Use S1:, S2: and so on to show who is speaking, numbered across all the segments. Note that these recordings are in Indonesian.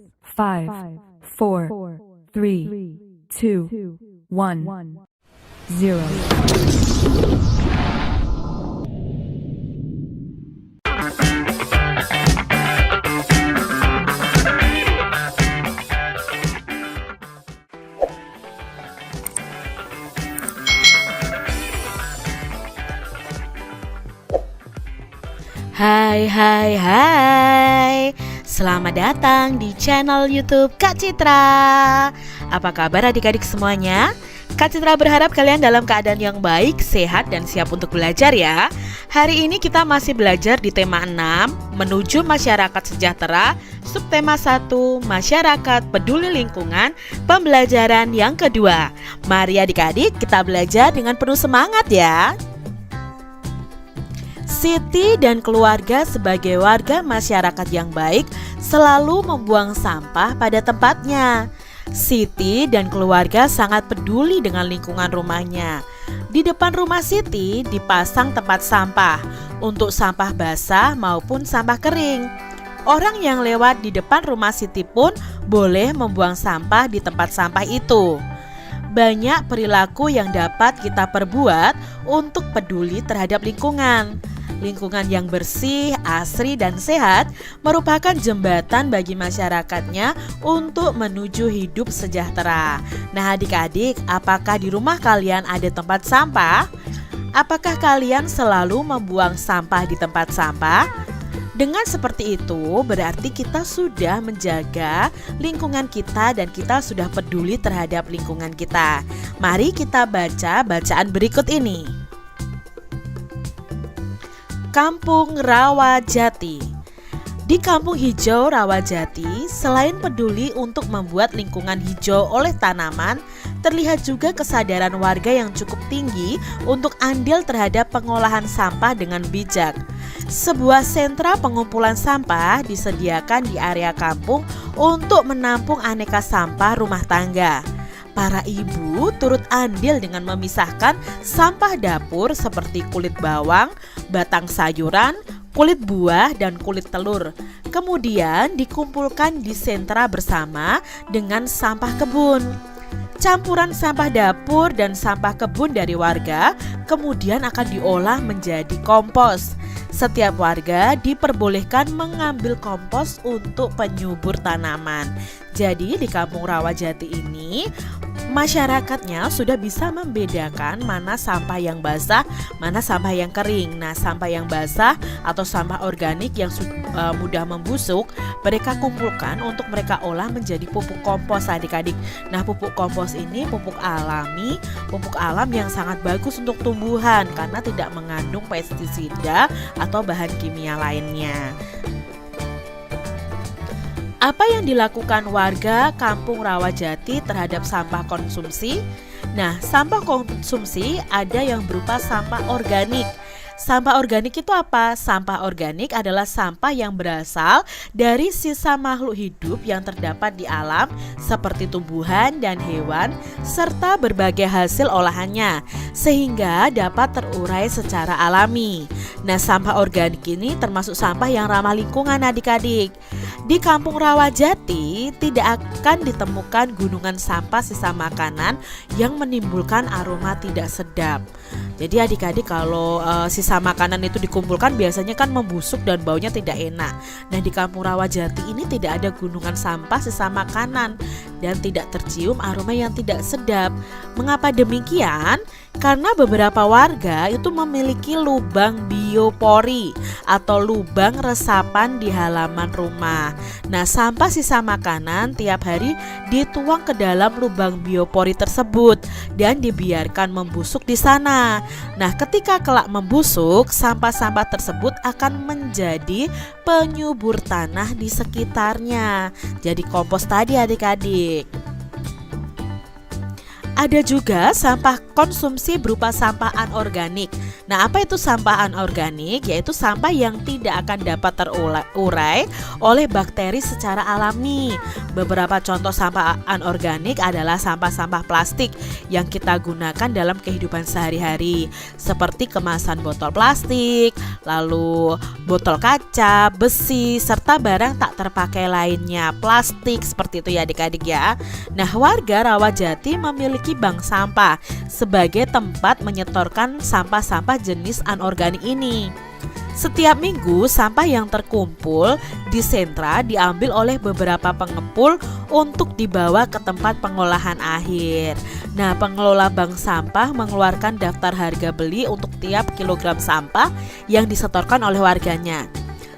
S1: 5, 4, 3, 2, 1, 0.
S2: Hai, selamat datang di channel YouTube Kak Citra. Apa kabar adik-adik semuanya? Kak Citra berharap kalian dalam keadaan yang baik, sehat, dan siap untuk belajar ya. Hari ini kita masih belajar di tema 6, menuju masyarakat sejahtera, subtema 1, masyarakat peduli lingkungan, pembelajaran yang kedua. Mari adik-adik kita belajar dengan penuh semangat ya. Siti dan keluarga sebagai warga masyarakat yang baik selalu membuang sampah pada tempatnya. Siti dan keluarga sangat peduli dengan lingkungan rumahnya. Di depan rumah Siti dipasang tempat sampah untuk sampah basah maupun sampah kering. Orang yang lewat di depan rumah Siti pun boleh membuang sampah di tempat sampah itu. Banyak perilaku yang dapat kita perbuat untuk peduli terhadap lingkungan. Lingkungan yang bersih, asri, dan sehat merupakan jembatan bagi masyarakatnya untuk menuju hidup sejahtera. Nah adik-adik, apakah di rumah kalian ada tempat sampah? Apakah kalian selalu membuang sampah di tempat sampah? Dengan seperti itu, berarti kita sudah menjaga lingkungan kita dan kita sudah peduli terhadap lingkungan kita. Mari kita baca bacaan berikut ini. Kampung Rawajati. Di Kampung Hijau Rawajati, selain peduli untuk membuat lingkungan hijau oleh tanaman, terlihat juga kesadaran warga yang cukup tinggi untuk andil terhadap pengolahan sampah dengan bijak. Sebuah sentra pengumpulan sampah disediakan di area kampung untuk menampung aneka sampah rumah tangga. Para ibu turut andil dengan memisahkan sampah dapur seperti kulit bawang, batang sayuran, kulit buah, dan kulit telur. Kemudian dikumpulkan di sentra bersama dengan sampah kebun. Campuran sampah dapur dan sampah kebun dari warga kemudian akan diolah menjadi kompos. Setiap warga diperbolehkan mengambil kompos untuk penyubur tanaman. Jadi di Kampung Rawajati ini masyarakatnya sudah bisa membedakan mana sampah yang basah, mana sampah yang kering. Nah, sampah yang basah atau sampah organik yang mudah membusuk, mereka kumpulkan untuk mereka olah menjadi pupuk kompos adik-adik. Nah, pupuk kompos ini pupuk alami, pupuk alam yang sangat bagus untuk tumbuhan karena tidak mengandung pestisida atau bahan kimia lainnya. Apa yang dilakukan warga Kampung Rawajati terhadap sampah konsumsi? Nah, sampah konsumsi ada yang berupa sampah organik. Sampah organik itu apa? Sampah organik adalah sampah yang berasal dari sisa makhluk hidup yang terdapat di alam seperti tumbuhan dan hewan serta berbagai hasil olahannya sehingga dapat terurai secara alami. Nah, sampah organik ini termasuk sampah yang ramah lingkungan adik-adik. Di Kampung Rawajati tidak akan ditemukan gunungan sampah sisa makanan yang menimbulkan aroma tidak sedap. Jadi adik-adik kalau sisa makanan itu dikumpulkan biasanya kan membusuk dan baunya tidak enak. Nah di Kampung Rawajati ini tidak ada gunungan sampah sisa makanan dan tidak tercium aroma yang tidak sedap. Mengapa demikian? Karena beberapa warga itu memiliki lubang biopori atau lubang resapan di halaman rumah. Nah sampah sisa makanan tiap hari dituang ke dalam lubang biopori tersebut dan dibiarkan membusuk di sana. Nah ketika kelak membusuk, sampah-sampah tersebut akan menjadi penyubur tanah di sekitarnya. Jadi kompos tadi adik-adik. Ada juga sampah konsumsi berupa sampah anorganik. Nah, apa itu sampah anorganik? Yaitu sampah yang tidak akan dapat terurai oleh bakteri secara alami. Beberapa contoh sampah anorganik adalah sampah-sampah plastik yang kita gunakan dalam kehidupan sehari-hari, seperti kemasan botol plastik, lalu botol kaca, besi, serta barang tak terpakai lainnya, plastik, seperti itu ya adik-adik ya. Nah, warga Rawajati memiliki bank sampah sebagai tempat menyetorkan sampah-sampah jenis anorganik ini. Setiap minggu sampah yang terkumpul di sentra diambil oleh beberapa pengepul untuk dibawa ke tempat pengolahan akhir. Nah, pengelola bank sampah mengeluarkan daftar harga beli untuk tiap kilogram sampah yang disetorkan oleh warganya.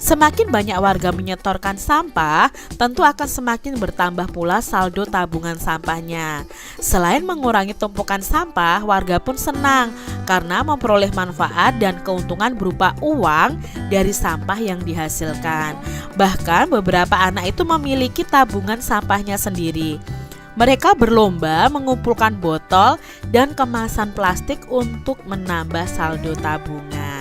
S2: Semakin banyak warga menyetorkan sampah, tentu akan semakin bertambah pula saldo tabungan sampahnya. Selain mengurangi tumpukan sampah, warga pun senang karena memperoleh manfaat dan keuntungan berupa uang dari sampah yang dihasilkan. Bahkan beberapa anak itu memiliki tabungan sampahnya sendiri. Mereka berlomba mengumpulkan botol dan kemasan plastik untuk menambah saldo tabungan.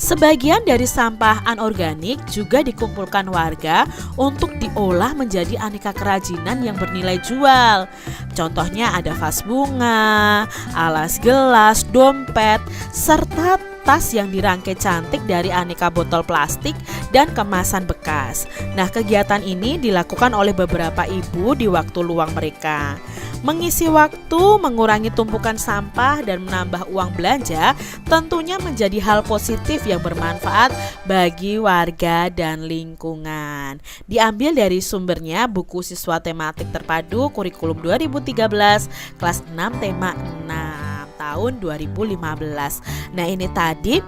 S2: Sebagian dari sampah anorganik juga dikumpulkan warga untuk diolah menjadi aneka kerajinan yang bernilai jual. Contohnya ada vas bunga, alas gelas, dompet, serta tas yang dirangkai cantik dari aneka botol plastik dan kemasan bekas. Nah, kegiatan ini dilakukan oleh beberapa ibu di waktu luang mereka. Mengisi waktu, mengurangi tumpukan sampah, dan menambah uang belanja tentunya menjadi hal positif yang bermanfaat bagi warga dan lingkungan. Diambil dari sumbernya buku siswa tematik terpadu kurikulum 2013 kelas 6 tema 6 tahun 2015. Nah, ini tadi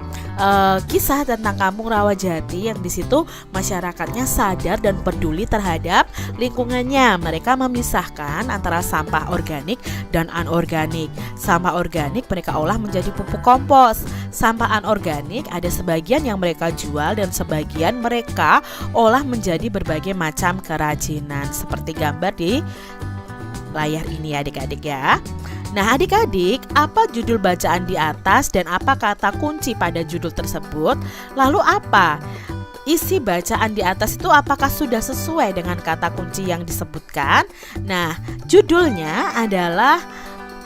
S2: kisah tentang Kampung Rawajati yang di situ masyarakatnya sadar dan peduli terhadap lingkungannya. Mereka memisahkan antara sampah organik dan anorganik. Sampah organik mereka olah menjadi pupuk kompos. Sampah anorganik ada sebagian yang mereka jual dan sebagian mereka olah menjadi berbagai macam kerajinan seperti gambar di layar ini adik-adik ya. Nah, adik-adik, apa judul bacaan di atas dan apa kata kunci pada judul tersebut? Lalu apa isi bacaan di atas itu, apakah sudah sesuai dengan kata kunci yang disebutkan? Nah, judulnya adalah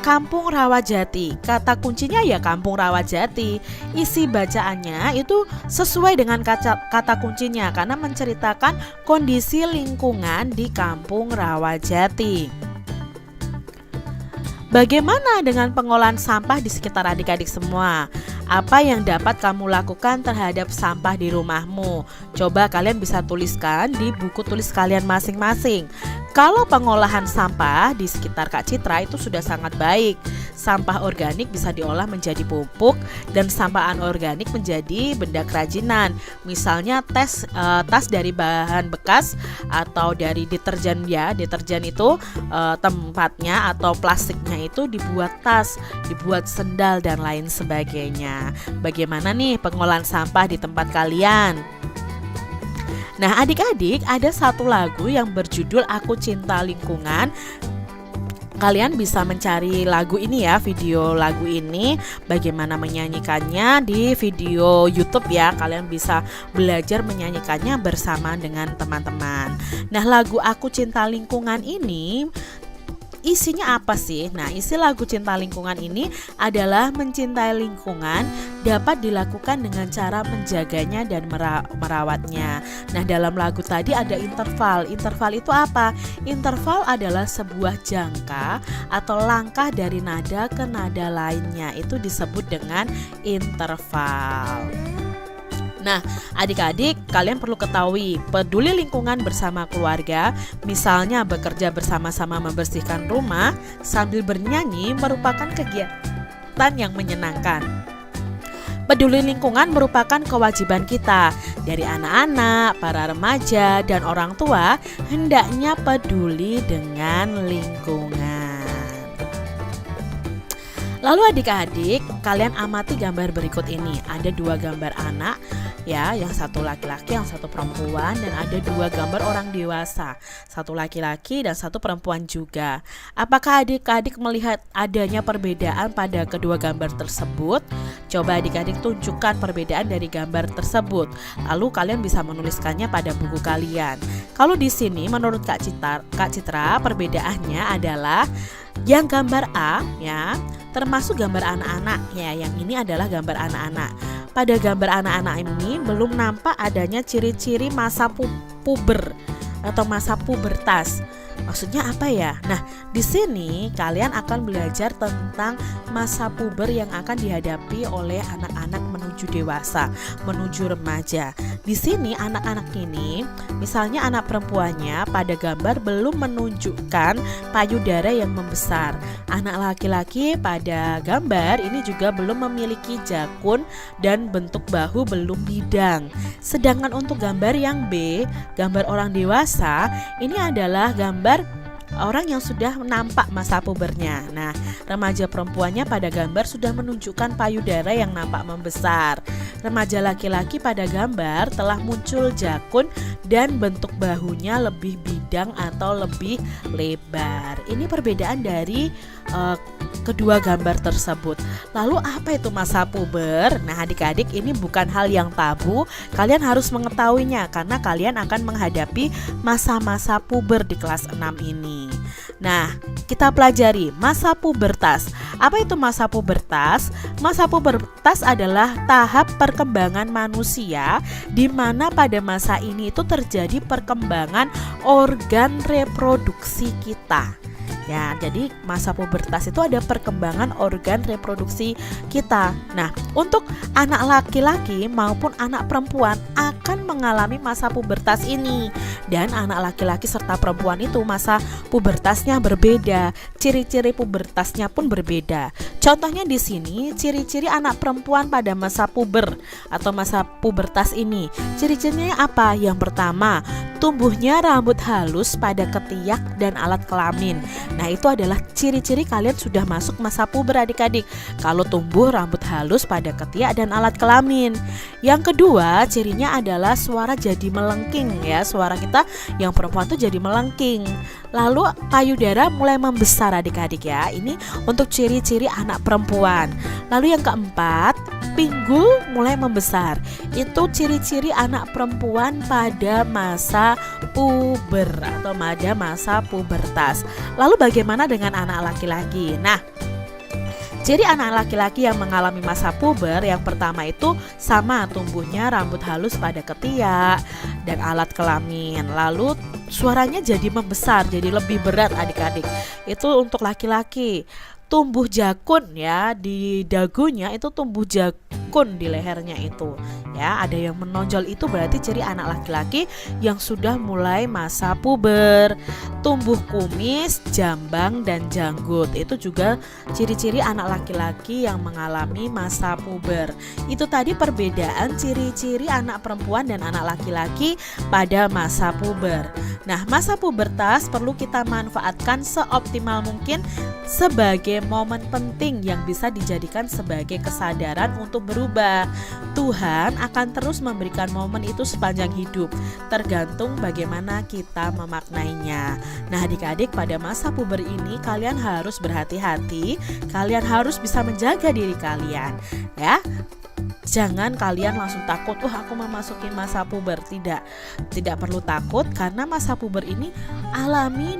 S2: Kampung Rawajati. Kata kuncinya ya Kampung Rawajati. Isi bacaannya itu sesuai dengan kata kuncinya karena menceritakan kondisi lingkungan di Kampung Rawajati. Bagaimana dengan pengolahan sampah di sekitar adik-adik semua? Apa yang dapat kamu lakukan terhadap sampah di rumahmu? Coba kalian bisa tuliskan di buku tulis kalian masing-masing. Kalau pengolahan sampah di sekitar Kak Citra itu sudah sangat baik. Sampah organik bisa diolah menjadi pupuk dan sampah anorganik menjadi benda kerajinan. Misalnya tas dari bahan bekas atau dari deterjen ya. Deterjen itu tempatnya atau plastiknya itu dibuat tas, dibuat sendal dan lain sebagainya. Bagaimana nih pengolahan sampah di tempat kalian? Nah, adik-adik, ada satu lagu yang berjudul Aku Cinta Lingkungan. Kalian bisa mencari lagu ini ya, video lagu ini, bagaimana menyanyikannya di video YouTube ya. Kalian bisa belajar menyanyikannya bersama dengan teman-teman. Nah, lagu Aku Cinta Lingkungan ini isinya apa sih? Nah, isi lagu Cinta Lingkungan ini adalah mencintai lingkungan dapat dilakukan dengan cara menjaganya dan merawatnya. Nah, dalam lagu tadi ada interval. Interval itu apa? Interval adalah sebuah jangka atau langkah dari nada ke nada lainnya. Itu disebut dengan interval. Nah, adik-adik, kalian perlu ketahui, peduli lingkungan bersama keluarga, misalnya bekerja bersama-sama membersihkan rumah sambil bernyanyi merupakan kegiatan yang menyenangkan. Peduli lingkungan merupakan kewajiban kita. Dari anak-anak, para remaja, dan orang tua hendaknya peduli dengan lingkungan. Lalu adik-adik, kalian amati gambar berikut ini. Ada 2 gambar anak ya, yang satu laki-laki, yang satu perempuan, dan ada 2 gambar orang dewasa, satu laki-laki dan satu perempuan juga. Apakah adik-adik melihat adanya perbedaan pada kedua gambar tersebut? Coba adik-adik tunjukkan perbedaan dari gambar tersebut. Lalu kalian bisa menuliskannya pada buku kalian. Kalau di sini menurut Kak Citra perbedaannya adalah yang gambar A ya, termasuk gambar anak-anak ya. Yang ini adalah gambar anak-anak. Pada gambar anak-anak ini belum nampak adanya ciri-ciri masa puber atau masa pubertas. Maksudnya apa ya? Nah, di sini kalian akan belajar tentang masa puber yang akan dihadapi oleh anak-anak menuju dewasa, menuju remaja. Di sini anak-anak ini, misalnya anak perempuannya pada gambar belum menunjukkan payudara yang membesar. Anak laki-laki pada gambar ini juga belum memiliki jakun dan bentuk bahu belum bidang. Sedangkan untuk gambar yang B, gambar orang dewasa, ini adalah gambar orang yang sudah nampak masa pubernya. Nah, remaja perempuannya pada gambar sudah menunjukkan payudara yang nampak membesar. Remaja laki-laki pada gambar telah muncul jakun dan bentuk bahunya lebih bidang atau lebih lebar. Ini perbedaan dari kedua gambar tersebut. Lalu apa itu masa puber? Nah, adik-adik, ini bukan hal yang tabu. Kalian harus mengetahuinya karena kalian akan menghadapi masa-masa puber di kelas 6 ini. Nah, kita pelajari masa pubertas. Apa itu masa pubertas? Masa pubertas adalah tahap perkembangan manusia di mana pada masa ini itu terjadi perkembangan organ reproduksi kita. Ya, jadi masa pubertas itu ada perkembangan organ reproduksi kita. Nah, untuk anak laki-laki maupun anak perempuan akan mengalami masa pubertas ini. Dan anak laki-laki serta perempuan itu masa pubertasnya berbeda. Ciri-ciri pubertasnya pun berbeda. Contohnya di sini, ciri-ciri anak perempuan pada masa puber atau masa pubertas ini. Ciri-cirinya apa? Yang pertama, tumbuhnya rambut halus pada ketiak dan alat kelamin. Nah, itu adalah ciri-ciri kalian sudah masuk masa puber adik-adik. Kalau tumbuh rambut halus pada ketiak dan alat kelamin. Yang kedua, cirinya adalah suara jadi melengking ya. Suara kita yang perempuan tuh jadi melengking. Lalu payudara mulai membesar adik-adik ya. Ini untuk ciri-ciri anak perempuan. Lalu yang keempat, pinggul mulai membesar. Itu ciri-ciri anak perempuan pada masa puber atau pada masa pubertas. Lalu bagaimana dengan anak laki-laki? Nah, ciri anak laki-laki yang mengalami masa puber yang pertama itu sama, tumbuhnya rambut halus pada ketiak dan alat kelamin. Lalu suaranya jadi membesar, jadi lebih berat adik-adik. Itu untuk laki-laki. Tumbuh jakun ya di dagunya, itu tumbuh jakun di lehernya itu ya, ada yang menonjol, itu berarti ciri anak laki-laki yang sudah mulai masa puber. Tumbuh kumis, jambang dan janggut, itu juga ciri-ciri anak laki-laki yang mengalami masa puber. Itu tadi perbedaan ciri-ciri anak perempuan dan anak laki-laki pada masa puber. Nah, masa pubertas perlu kita manfaatkan seoptimal mungkin sebagai momen penting yang bisa dijadikan sebagai kesadaran untuk berubah. Tuhan akan terus memberikan momen itu sepanjang hidup, tergantung bagaimana kita memaknainya. Nah, adik-adik, pada masa puber ini kalian harus berhati-hati, kalian harus bisa menjaga diri kalian ya. Jangan kalian langsung takut, aku memasuki masa puber. Tidak perlu takut, karena masa puber ini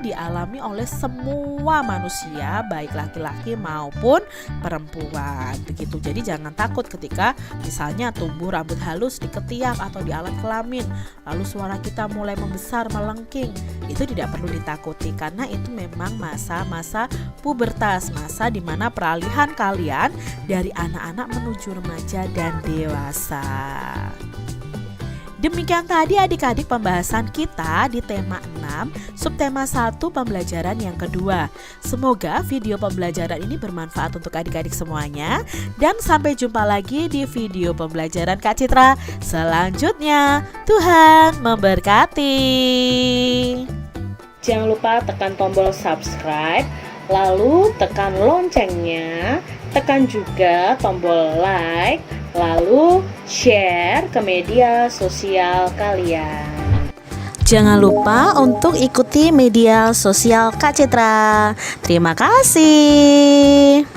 S2: dialami oleh semua manusia, baik laki-laki maupun perempuan. Begitu. Jadi jangan takut ketika misalnya tumbuh rambut halus di ketiak atau di alat kelamin, lalu suara kita mulai membesar, melengking. Itu tidak perlu ditakuti, karena itu memang masa-masa pubertas, masa di mana peralihan kalian dari anak-anak menuju remaja dan dewasa. Demikian tadi adik-adik pembahasan kita di tema 6, subtema 1 pembelajaran yang kedua. Semoga video pembelajaran ini bermanfaat untuk adik-adik semuanya. Dan sampai jumpa lagi di video pembelajaran Kak Citra selanjutnya. Tuhan memberkati. Jangan lupa tekan tombol subscribe, lalu tekan loncengnya tekan juga tombol like, lalu share ke media sosial kalian. Jangan lupa untuk ikuti media sosial Kak Citra. Terima kasih.